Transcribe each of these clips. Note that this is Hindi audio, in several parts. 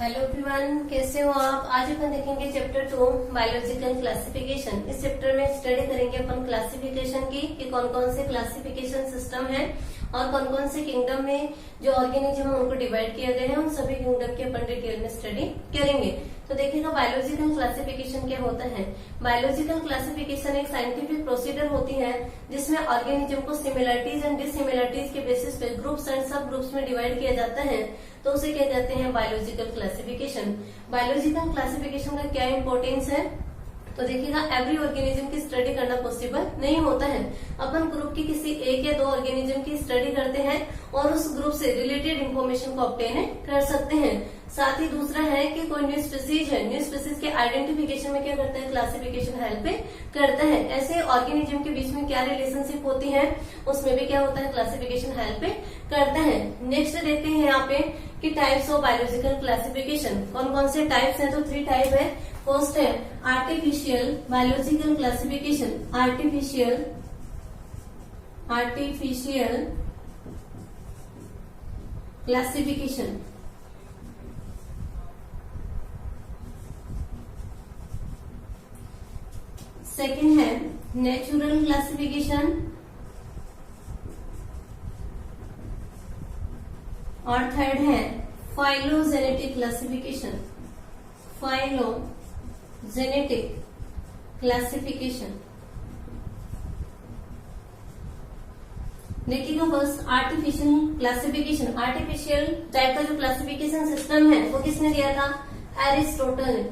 हेलो एवरीवन, कैसे हो आप। आज अपन देखेंगे चैप्टर 2 बायोलॉजिकल क्लासिफिकेशन। इस चैप्टर में स्टडी करेंगे अपन क्लासिफिकेशन की कि कौन कौन से क्लासिफिकेशन सिस्टम है और कौन कौन से किंगडम में जो ऑर्गेनिज्म है उनको डिवाइड किया गया है। उन सभी किंगडम की अपन डिटेल में स्टडी करेंगे। तो देखिएगा बायोलॉजिकल क्लासिफिकेशन क्या होता है। बायोलॉजिकल क्लासिफिकेशन एक साइंटिफिक प्रोसीजर होती है जिसमें ऑर्गेनिज्म को सिमिलरिटीज एंड डिसिमिलरिटीज के बेसिस पे ग्रुप्स एंड सब ग्रुप्स में डिवाइड किया जाता है, तो उसे क्या कहते हैं, बायोलॉजिकल क्लासिफिकेशन। बायोलॉजिकल क्लासिफिकेशन का क्या इंपॉर्टेंस है, तो देखिएगा एवरी ऑर्गेनिज्म की स्टडी करना पॉसिबल नहीं होता है। अपन ग्रुप की किसी एक या दो ऑर्गेनिज्म की स्टडी करते हैं और उस ग्रुप से रिलेटेड इंफॉर्मेशन को ऑब्टेन कर सकते हैं। साथ ही दूसरा है कि कोई न्यू स्पीसीज है, न्यू स्पीसीज के आइडेंटिफिकेशन में क्या करता है, क्लासिफिकेशन हेल्प करता है। ऐसे ऑर्गेनिज्म के बीच में क्या रिलेशनशिप होती है उसमें भी क्या होता है, क्लासिफिकेशन हेल्प करता है। नेक्स्ट देखते हैं यहाँ पे कि टाइप्स ऑफ बायोलॉजिकल क्लासिफिकेशन कौन कौन से टाइप्स हैं। तो 3 टाइप है। फर्स्ट है artificial biological classification. Artificial classification. Second है नेचुरल क्लासिफिकेशन और थर्ड है फाइलोजेनेटिक क्लासिफिकेशन। Phylogenetic classification. देखिएगा first artificial classification. Artificial type का जो क्लासिफिकेशन सिस्टम है वो किसने दिया था, एरिस्टोटल ने।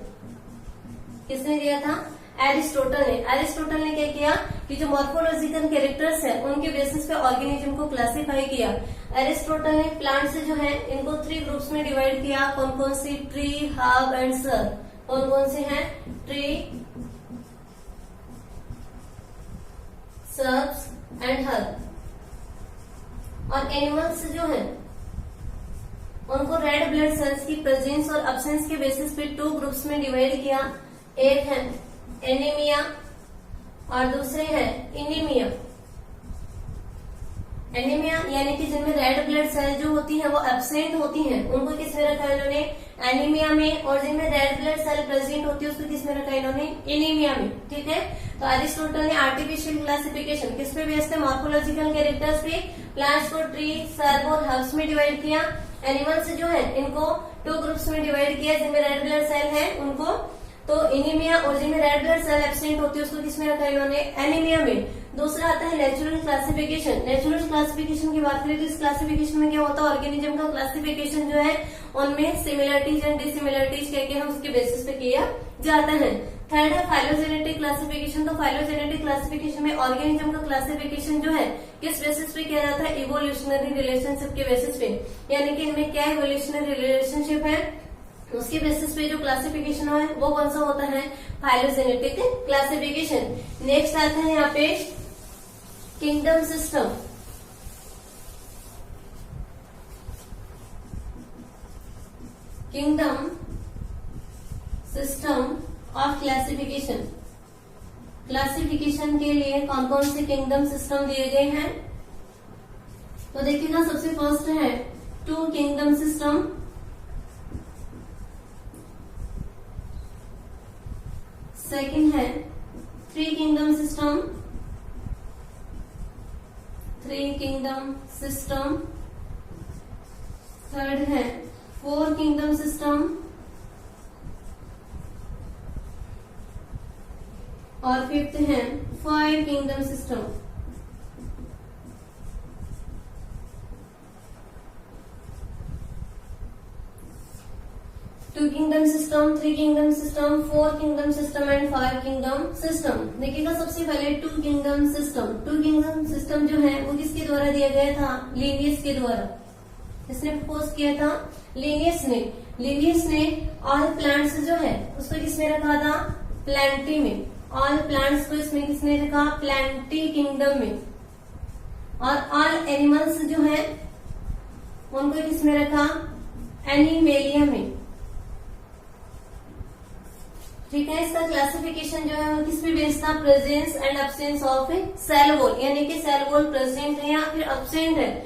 किसने दिया था, एरिस्टोटल ने। एरिस्टोटल ने क्या किया कि जो मॉर्फोलॉजिकल कैरेक्टर्स है उनके बेसिस पे ऑर्गेनिज्म को क्लासिफाई किया। एरिस्टोटल ने प्लांट्स जो है इनको 3 ग्रुप्स में डिवाइड किया। कौन कौन सी, ट्री, हर्ब एंड सर्ब। कौन कौन से हैं, ट्री, सर्ब्स एंड हर्ब। और एनिमल्स जो है उनको रेड ब्लड सेल्स की प्रेजेंस और एब्सेंस के बेसिस पे 2 ग्रुप्स में डिवाइड किया। एक है एनीमिया और दूसरे है इनीमिया। एनीमिया यानी कि जिनमें रेड ब्लड सेल जो होती है वो एब्सेंट होती हैं, उनको किस में रखा इन्होंने, एनीमिया में। और जिनमें रेड ब्लड सेल प्रेजेंट होती है उसको किस में रखा इन्होंने, इनीमिया में। ठीक है। तो एरिस्टोटल ने आर्टिफिशियल क्लासिफिकेशन किस पे बेस्ड है, मॉर्फोलॉजिकल कैरेक्टर्स पे। प्लांट्स को ट्री, सर्ब और हर्ब्स में डिवाइड किया। एनिमल्स जो है इनको 2 ग्रुप्स में डिवाइड किया, जिनमें रेड ब्लड सेल है उनको तो इनीमिया, और जिनमें रेड ब्लड सेल एब्सेंट होती है उसको किसमें रखा इन्होंने, एनीमिया में। दूसरा आता है नेचुरल क्लासिफिकेशन। नेचुरल क्लासिफिकेशन की बात करें तो इस क्लासिफिकेशन में क्या होता है, ऑर्गेनिज्म का क्लासिफिकेशन जो है उनमें सिमिलरिटीज एंड डिसिमिलरिटीज क्या है उसके बेसिस पे किया जाता है। थर्ड है फाइलोजेनेटिक क्लासिफिकेशन। तो फाइलोजेनेटिक क्लासिफिकेशन में ऑर्गेनिज्म का क्लासिफिकेशन जो है किस बेसिस पे किया जाता है, इवोल्यूशनरी रिलेशनशिप के बेसिस पे। यानी कि इनमें क्या इवोल्यूशनरी रिलेशनशिप है उसके बेसिस पे जो क्लासिफिकेशन है वो कौन सा होता है, फाइलोजेनेटिक क्लासिफिकेशन। नेक्स्ट आता है यहाँ पे kingdom system. Kingdom system of classification. Classification के लिए कौन कौन से किंगडम सिस्टम दिए गए हैं, तो देखिएगा सबसे फर्स्ट है 2 किंगडम सिस्टम। सेकंड है 3 kingdom system. 3 kingdom system. Third है 4 किंगडम सिस्टम और फिफ्थ है 5 kingdom system. Two kingdom system, 3 kingdom system, 4 kingdom system and 5 kingdom system. देखिएगा सबसे पहले 2 किंगडम सिस्टम। 2 किंगडम सिस्टम जो है वो किसके द्वारा दिया गया था, लिनियस के द्वारा। किसने प्रपोज किया था, लिनियस ने। लिनियस ने ऑल प्लांट्स जो है उसको किसमें रखा था, प्लांटी में। ऑल प्लांट्स को इसमें किसने रखा, प्लांटी किंगडम में। और ऑल एनिमल्स जो है उनको किसमें रखा, एनिमेलिया में। ठीक है। इसका क्लासिफिकेशन जो है किस पे बेस्ड था, presence and absence of cell wall, यानी कि सेल वॉल प्रेजेंट है या फिर एब्सेंट है।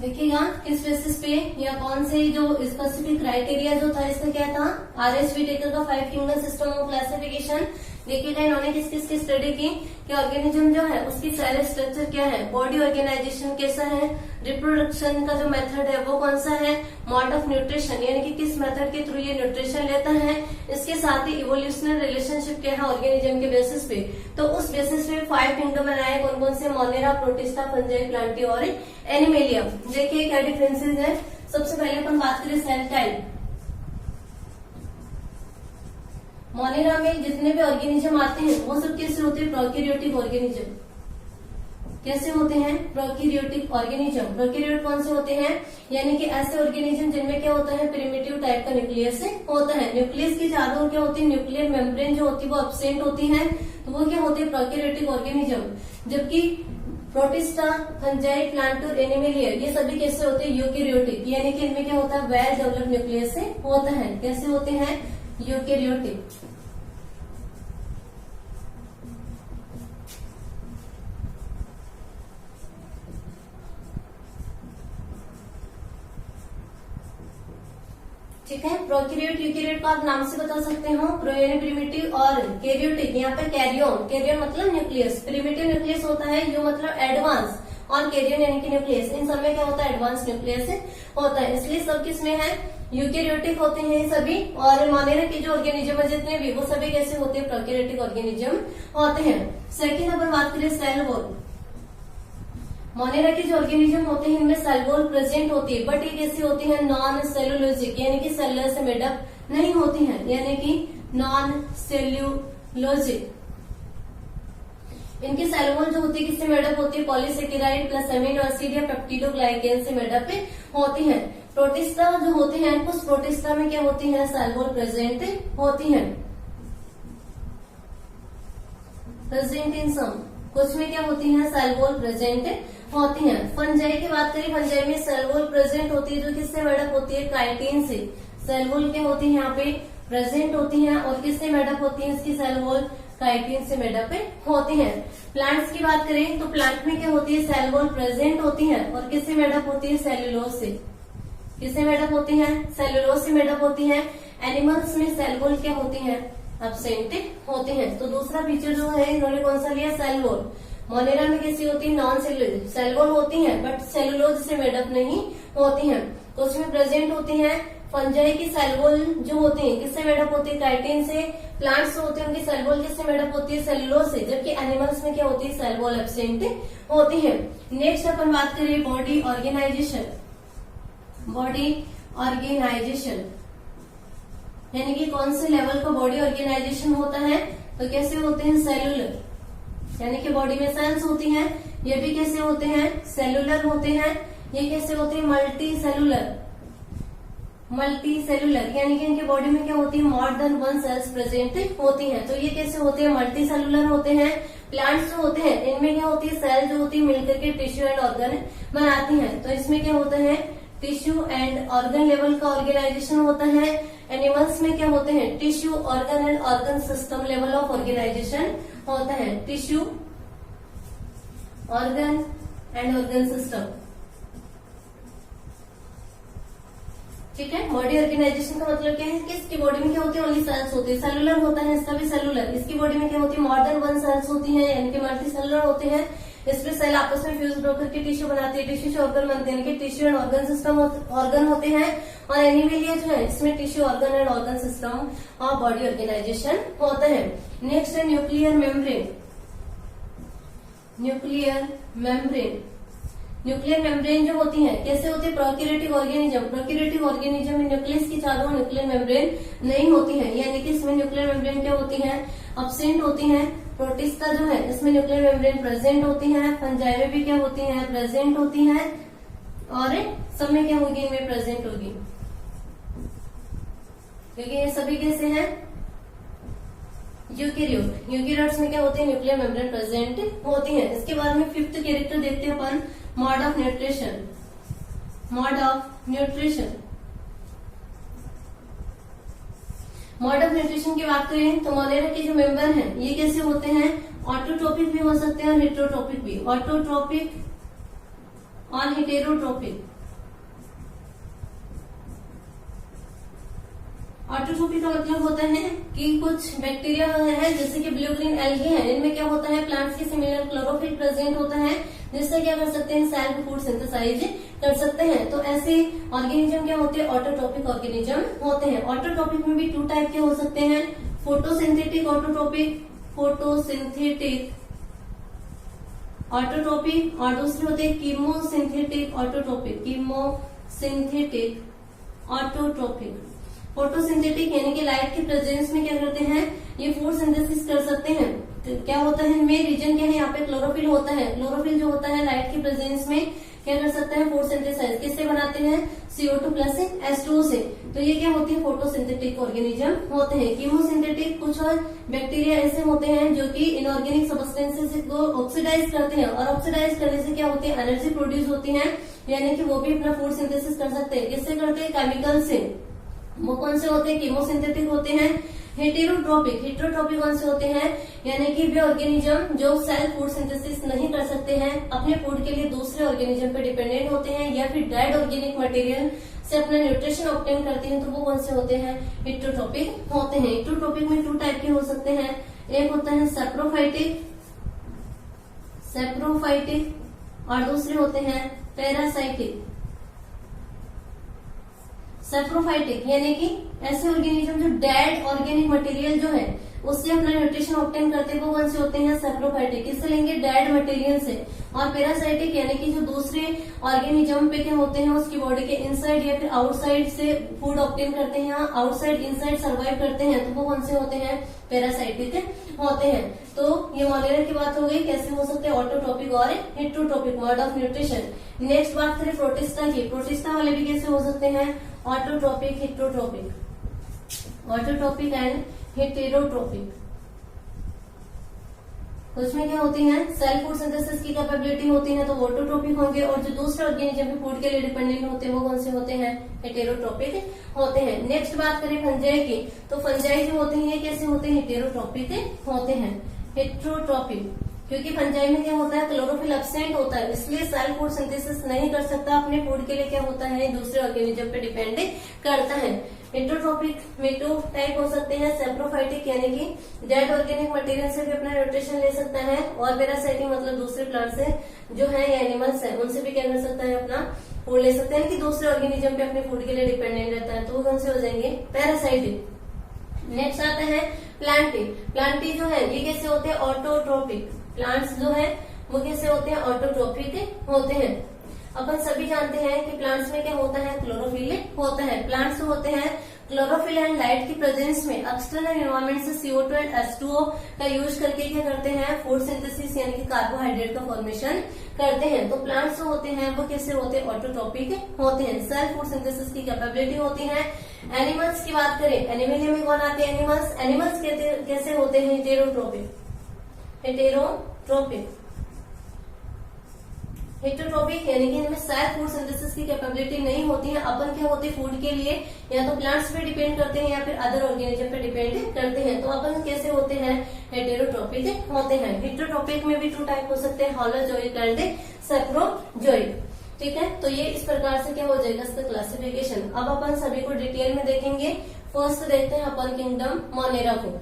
देखिएगा किस बेसिस पे या कौन से जो स्पेसिफिक क्राइटेरिया जो था इसका क्या था, RS व्हिटेकर का 5 किंगडम सिस्टम ऑफ क्लासिफिकेशन। देखिएगा इन्होंने किस किस की स्टडी की कि ऑर्गेनिज्म जो है उसकी सेल स्ट्रक्चर क्या है, बॉडी ऑर्गेनाइजेशन कैसा है, रिप्रोडक्शन का जो मेथड है वो कौन सा है, मोड ऑफ न्यूट्रिशन यानी कि किस मेथड के थ्रू ये न्यूट्रिशन लेता है, इसके साथ ही इवोल्यूशनरी रिलेशनशिप क्या है ऑर्गेनिज्म के बेसिस पे। तो उस बेसिस पे 5 किंगडम बनाए, कौन कौन से, मोनेरा, प्रोटिस्टा, फंजाई, प्लांटी और एनिमेलिया। देखिए क्या डिफरेंसेस है। सबसे पहले अपन बात करें सेल टाइप। मोनेरा में जितने भी ऑर्गेनिज्म आते हैं वो सब कैसे होते हैं, प्रोकैरियोटिक ऑर्गेनिज्म। कैसे होते हैं, प्रोकैरियोटिक ऑर्गेनिज्म। प्रोकैरियोट कौन से होते हैं, यानी कि ऐसे ऑर्गेनिज्म जिनमें क्या होता है, प्रिमिटिव टाइप का न्यूक्लियस होता है। न्यूक्लियस की चारों ओर क्या होती है, न्यूक्लियर मेम्ब्रेन जो होती है वो एब्सेंट होती है, तो वो क्या होते हैं, प्रोकैरियोटिक ऑर्गेनिज्म। जबकि प्रोटिस्टा, फंजाई, प्लांट और एनिमेलिया ये सभी कैसे होते हैं, यूकैरियोटिक, यानी कि इनमें क्या होता है, वेल डेवलप्ड न्यूक्लियस से होता है। कैसे होते हैं, यूकैरियोटिक। ठीक है, प्रोकैरियोट यूकैरियोट को आप नाम से बता सकते हो, प्रिमिटिव और कैरियोटिक। यहाँ पे कैरियोन, कैरियोन मतलब न्यूक्लियस, प्रिमिटिव न्यूक्लियस होता है, यू मतलब एडवांस, और कैरियोन यानी कि न्यूक्लियस। इन सब में क्या होता है, एडवांस न्यूक्लियस होता है, इसलिए सब किसमें है, यूकैरियोटिक होते हैं सभी। और मोनेरा के जो ऑर्गेनिज्म है जितने भी, वो सभी कैसे होते हैं, प्रोकैरियोटिक ऑर्गेनिज्म होते हैं। सेकेंड अपन बात करें सेल वॉल। मोनेरा के जो ऑर्गेनिज्म होते हैं इनमें सेल वॉल प्रेजेंट होती है, बट ये कैसी होती है, नॉन सेलुलोजिक, यानी कि सेलुलर से मेडअप नहीं होती है, यानी कि नॉन सेल्यूलोजिक। इनकी सेल वॉल जो होती है किससे मेडअप होती है, पॉलीसेकेराइड प्लस अमीनो एसिड या पेप्टिडोग्लाइकेन से मेडअप होती है। प्रोटिस्टा जो होते हैं, कुछ प्रोटिस्टा में क्या होती है, सेल वॉल प्रेजेंट होती है, प्रेजेंट इन सम, कुछ में क्या होती है, सेल वॉल प्रेजेंट होती हैं। फंजाई की बात करें, फंजाई में सेल वॉल प्रेजेंट होती है, जो किससे मेडअप होती है, काइटिन से। सेल वॉल क्या होती है यहाँ पे प्रेजेंट होती है, और किससे मेडअप होती है, इसकी सेल वॉल काइटिन से मेडअप होती है। प्लांट्स की बात करें तो प्लांट में क्या होती है, सेल वॉल प्रेजेंट होती है, और किससे मेडअप होती है, सेल्यूलोज से। किससे मेडअप होती है, सेल्यूलोज से मेडअप होती है। एनिमल्स में सेल वॉल क्या होती है, एब्सेंट होते हैं। तो दूसरा फीचर जो है इन्होंने कौन सा लिया, सेल वॉल। मोनेरा में कैसी होती है, नॉन सेल्यूलोज, सेल वॉल होती है बट सेल्यूलोज से मेडअप नहीं होती है, तो उसमें प्रेजेंट होती है। फंजाई की सेल वॉल जो होती है किससे मेडअप होती है, काइटिन से। प्लांट्स होते हैं उनकी सेल वॉल किससे मेडअप होती है, सेल्यूलोज से, जबकि एनिमल्स में क्या होती है, सेल वॉल एब्सेंट होती है। नेक्स्ट अपन बात करें बॉडी ऑर्गेनाइजेशन। बॉडी ऑर्गेनाइजेशन यानी कि कौन से लेवल का बॉडी ऑर्गेनाइजेशन होता है, तो कैसे होते हैं, सेलुलर, यानी कि बॉडी में सेल्स होती हैं, ये भी कैसे होते हैं, सेलुलर होते हैं। ये कैसे होते हैं, मल्टी सेलुलर। मल्टी सेलुलर यानी कि इनके बॉडी में क्या होती है, more than one cells present होती हैं, तो ये कैसे होते हैं, मल्टी सेलुलर होते हैं। प्लांट्स जो होते हैं इनमें क्या होती है, सेल जो होती है मिलकर के टिश्यू एंड ऑर्गन बनाती हैं, तो इसमें क्या होता है, टिश्यू एंड ऑर्गन लेवल का ऑर्गेनाइजेशन होता है। एनिमल्स में क्या होते हैं, tissue, organ and organ system level of organisation होता है, tissue, organ and organ system. ठीक है, बॉडी ऑर्गेनाइजेशन का मतलब क्या है कि इसकी बॉडी में क्या होती है, ओनली सेल्स होती है। सेलुलर होता है इसका भी सेलुलर, इसकी बॉडी में क्या होती है, मोर देन वन सेल्स होती है, यानी कि मल्टी सेलुलर होते हैं। इसमें सेल आपस में फ्यूज होकर के टिश्यू बनाते हैं, टिश्यू से ऑर्गन बनते हैं, यानी कि tissue and organ system organ होते हैं। और एनिमेलिया जो है इसमें tissue, organ and organ system और बॉडी ऑर्गेनाइजेशन होता है। नेक्स्ट है nuclear membrane. Nuclear membrane, nuclear membrane जो होती है कैसे होती है, प्रोकैरियोटिक ऑर्गेनिज्म। प्रोकैरियोटिक ऑर्गेनिज्म में न्यूक्लियस की चारों न्यूक्लियर मेम्ब्रेन नहीं होती है, यानी कि इसमें न्यूक्लियर मेम्ब्रेन क्या होती है, एब्सेंट होती है। प्रोटिस्टा जो है इसमें न्यूक्लियर मेम्ब्रेन प्रेजेंट होती है। फंजाई में भी क्या होती है, प्रेजेंट होती है, और सब में क्या होगी, इनमें प्रेजेंट होगी, क्योंकि ये सभी कैसे हैं, यूकैरियोट। यूकैरियोट्स में क्या होती है, न्यूक्लियर मेम्ब्रेन प्रेजेंट होती है। इसके बाद में फिफ्थ कैरेक्टर देखते हैं अपन, mode of nutrition. Mode of nutrition, mode of nutrition की बात करें तो मोनेरा के जो मेंबर हैं ये कैसे होते हैं, ऑटोट्रोपिक भी हो सकते हैं और हेटेरोट्रोपिक भी। ऑटोट्रोपिक और हेटेरोट्रोपिक। ऑटोट्रोपिक का मतलब होता है कि कुछ बैक्टीरिया है जैसे कि ब्लू ग्रीन एल्गी है, इनमें क्या होता है प्लांट्स के सिमिलर क्लोरोफिल प्रेजेंट होता है, जिससे क्या कर सकते हैं सेल्फ फूड सिंथेसाइज कर सकते हैं। तो ऐसे ऑर्गेनिज्म क्या होते हैं ऑटोट्रोपिक ऑर्गेनिज्म होते हैं। ऑटोट्रोपिक में भी 2 टाइप के हो सकते हैं, फोटोसिंथेटिक ऑटोट्रोपिक, फोटोसिंथेटिक ऑटोट्रोपिक, और दूसरे होते हैं chemosynthetic autotrophic, chemosynthetic autotrophic. Photosynthetic यानी कि लाइट के प्रेजेंस में क्या करते हैं ये फूड सिंथेसिस कर सकते हैं। तो क्या होता है इनमें रीजन क्या है, यहाँ पे क्लोरोफिल होता है। क्लोरोफिल जो होता है लाइट के प्रेजेंस में क्या कर सकता है फूड सिंथेसाइज किससे बनाते हैं, CO2 प्लस H2O से। तो ये क्या होती है फोटोसिंथेटिक ऑर्गेनिज्म होते हैं। कीमोसिंथेटिक कुछ और बैक्टीरिया ऐसे होते हैं जो कि इनऑर्गेनिक सब्सटेंसेस को ऑक्सीडाइज करते हैं, और ऑक्सीडाइज करने से क्या होती है एनर्जी प्रोड्यूस होती है, यानी कि वो भी अपना फूड सिंथेसिस कर सकते हैं। किससे करते हैं, केमिकल से। वो कौन से होते हैं, कीमोसिंथेटिक होते हैं। हेटेरोट्रोपिक, हेटेरोट्रोपिक कौन से होते हैं, यानी कि वे ऑर्गेनिज्म जो सेल्फ फूड सिंथेसिस नहीं कर सकते हैं, अपने फूड के लिए दूसरे ऑर्गेनिज्म पे डिपेंडेंट होते हैं, या फिर डेड ऑर्गेनिक मटेरियल से अपना न्यूट्रिशन ऑब्टेन करते हैं, तो वो कौन से होते हैं, हेटेरोट्रोपिक होते हैं। हेटेरोट्रोपिक में 2 टाइप के हो सकते हैं, एक होता है सेप्रोफाइटिक, और दूसरे होते हैं पैरासाइटिक। सेप्रोफाइटिक यानी कि ऐसे ऑर्गेनिज्म जो डेड ऑर्गेनिक मटेरियल जो है उससे अपना न्यूट्रिशन ऑब्टेन करते हैं, वो कौन से होते हैं, सेप्रोफाइटिक। किससे लेंगे, डेड मटेरियल से। और पैरासाइटिक यानी कि जो दूसरे ऑर्गेनिज्म पे क्या होते हैं उसकी बॉडी के इनसाइड या फिर आउटसाइड से फूड ऑब्टेन करते हैं, आउटसाइड इनसाइड सर्वाइव करते हैं, तो वो कौन से होते हैं, पैरासाइटिक होते हैं। तो ये मॉलेरिया की बात हो गई, कैसे हो सकते हैं ऑटोट्रोपिक और हेटेरोट्रोपिक मोड ऑफ न्यूट्रिशन। नेक्स्ट बात करें प्रोटिस्टा की, प्रोटिस्टा वाले भी कैसे हो सकते हैं, ऑटोट्रोपिक, हेटेरोट्रोपिक, ऑटोट्रोपिक एंड हेटेरोट्रोपिक। कुछ में क्या होती है सेल्फ फूड सिंथेसिस की कैपेबिलिटी होती है, तो वो ऑटोट्रोपिक होंगे, और जो दूसरे ऑर्गेनिज्म फूड के लिए डिपेंडेंट होते हैं वो कौन से होते हैं, हेटेरोट्रोपिक होते हैं। नेक्स्ट बात करें फंजाई की, तो फंजाई जो होते हैं कैसे होते हैं, हेटेरोट्रोपिक होते हैं। हेटेरोट्रोपिक क्योंकि फंजाई में क्या होता है क्लोरोफिल एब्सेंट होता है, इसलिए सेल्फ फूड सिंथेसिस नहीं कर सकता, अपने फूड के लिए क्या होता है दूसरे ऑर्गेनिज्म पे डिपेंड करता है। हेटेरोट्रोपिक में 2 टाइप हो सकते हैं, सेप्रोफाइटिक यानी कि डेड ऑर्गेनिक मटेरियल से भी अपना न्यूट्रिशन ले सकता है, और पैरासाइटिक मतलब दूसरे प्लांट से जो है या एनिमल्स है उनसे भी क्या कर सकता है अपना फूड ले सकते हैं, कि दूसरे ऑर्गेनिज्म पे अपने फूड के लिए डिपेंडेंट रहता है, तो वो कौन से हो जाएंगे, पैरासाइटिक। नेक्स्ट आता है प्लांटी। प्लांटी जो है ये कैसे होते हैं, ऑटोट्रोपिक। प्लांट्स जो है वो कैसे होते हैं, ऑटोट्रोपिक होते हैं। अपन सभी जानते हैं कि प्लांट्स में क्या होता है, क्लोरोफिल होता है। प्लांट्स होते हैं क्लोरोफिल एंड लाइट की प्रेजेंस में एक्सटर्नल एनवायरमेंट से CO2 एंड H2O का यूज करके क्या करते हैं, फूड सिंथेसिस यानी कि कार्बोहाइड्रेट का फॉर्मेशन करते हैं। तो प्लांट्स जो होते हैं वो कैसे होते हैं, ऑटोट्रोपिक होते हैं, सेल्फ फूड सिंथेसिस की कैपेबिलिटी होती है। एनिमल्स की बात करें, एनिमलिया में कौन आते हैं, एनिमल्स। एनिमल्स कैसे होते हैं, हेटेरोट्रोपिक, हेटेरोट्रोपिक। हेटेरोट्रोपिक यानी कि इनमें सेल्फ फूड सिंथेसिस की कैपेबिलिटी नहीं होती है। अपन क्या होते हैं फूड के लिए या तो प्लांट्स पे डिपेंड करते हैं या फिर अदर ऑर्गेनिज्म पे डिपेंड करते हैं, तो अपन कैसे होते हैं, हेटेरोट्रोपिक होते हैं। हेटेरोट्रोपिक में भी 2 टाइप हो सकते हैं, हॉलोजोइक एंड सेप्रोजोइक। ठीक है, तो ये इस प्रकार से क्या हो जाएगा इसका क्लासिफिकेशन। अब अपन सभी को डिटेल में देखेंगे। फर्स्ट देखते हैं अपन किंगडम मोनेरा को।